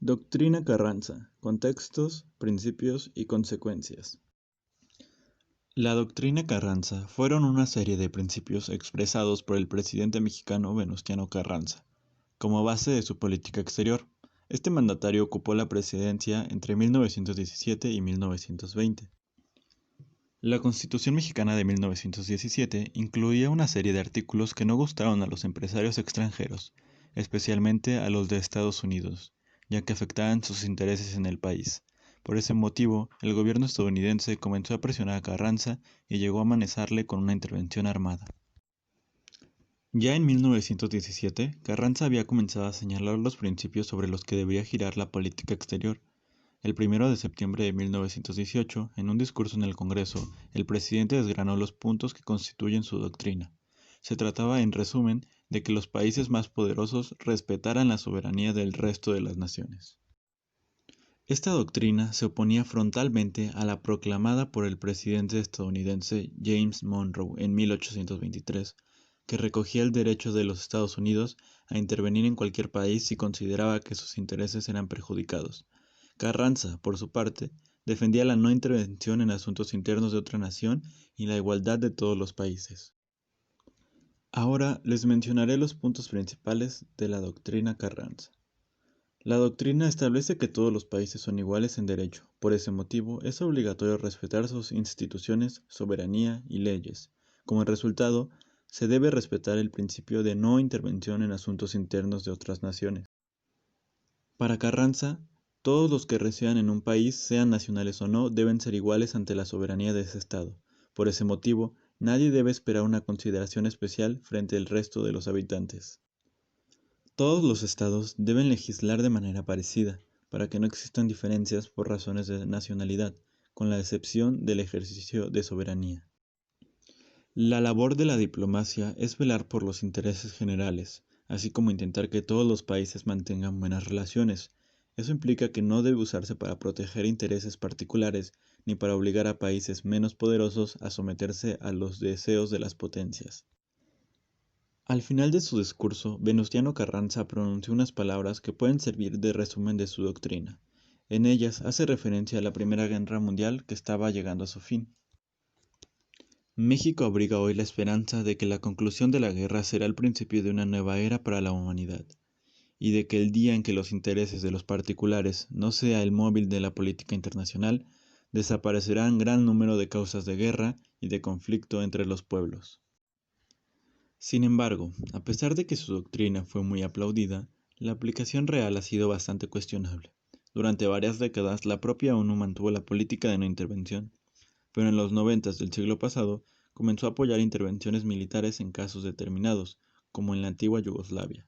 Doctrina Carranza: contextos, principios y consecuencias. La doctrina Carranza fueron una serie de principios expresados por el presidente mexicano Venustiano Carranza, como base de su política exterior. Este mandatario ocupó la presidencia entre 1917 y 1920. La Constitución mexicana de 1917 incluía una serie de artículos que no gustaron a los empresarios extranjeros, especialmente a los de Estados Unidos, ya que afectaban sus intereses en el país. Por ese motivo, el gobierno estadounidense comenzó a presionar a Carranza y llegó a amenazarle con una intervención armada. Ya en 1917, Carranza había comenzado a señalar los principios sobre los que debía girar la política exterior. El 1 de septiembre de 1918, en un discurso en el Congreso, el presidente desgranó los puntos que constituyen su doctrina. Se trataba, en resumen, de que los países más poderosos respetaran la soberanía del resto de las naciones. Esta doctrina se oponía frontalmente a la proclamada por el presidente estadounidense James Monroe en 1823, que recogía el derecho de los Estados Unidos a intervenir en cualquier país si consideraba que sus intereses eran perjudicados. Carranza, por su parte, defendía la no intervención en asuntos internos de otra nación y la igualdad de todos los países. Ahora les mencionaré los puntos principales de la doctrina Carranza. La doctrina establece que todos los países son iguales en derecho. Por ese motivo, es obligatorio respetar sus instituciones, soberanía y leyes. Como resultado, se debe respetar el principio de no intervención en asuntos internos de otras naciones. Para Carranza, todos los que residan en un país, sean nacionales o no, deben ser iguales ante la soberanía de ese Estado. Por ese motivo, nadie debe esperar una consideración especial frente al resto de los habitantes. Todos los estados deben legislar de manera parecida, para que no existan diferencias por razones de nacionalidad, con la excepción del ejercicio de soberanía. La labor de la diplomacia es velar por los intereses generales, así como intentar que todos los países mantengan buenas relaciones. Eso implica que no debe usarse para proteger intereses particulares ni para obligar a países menos poderosos a someterse a los deseos de las potencias. Al final de su discurso, Venustiano Carranza pronunció unas palabras que pueden servir de resumen de su doctrina. En ellas hace referencia a la Primera Guerra Mundial que estaba llegando a su fin. México abriga hoy la esperanza de que la conclusión de la guerra será el principio de una nueva era para la humanidad, y de que el día en que los intereses de los particulares no sea el móvil de la política internacional, desaparecerán gran número de causas de guerra y de conflicto entre los pueblos. Sin embargo, a pesar de que su doctrina fue muy aplaudida, la aplicación real ha sido bastante cuestionable. Durante varias décadas, la propia ONU mantuvo la política de no intervención, pero en los 90 del siglo pasado comenzó a apoyar intervenciones militares en casos determinados, como en la antigua Yugoslavia.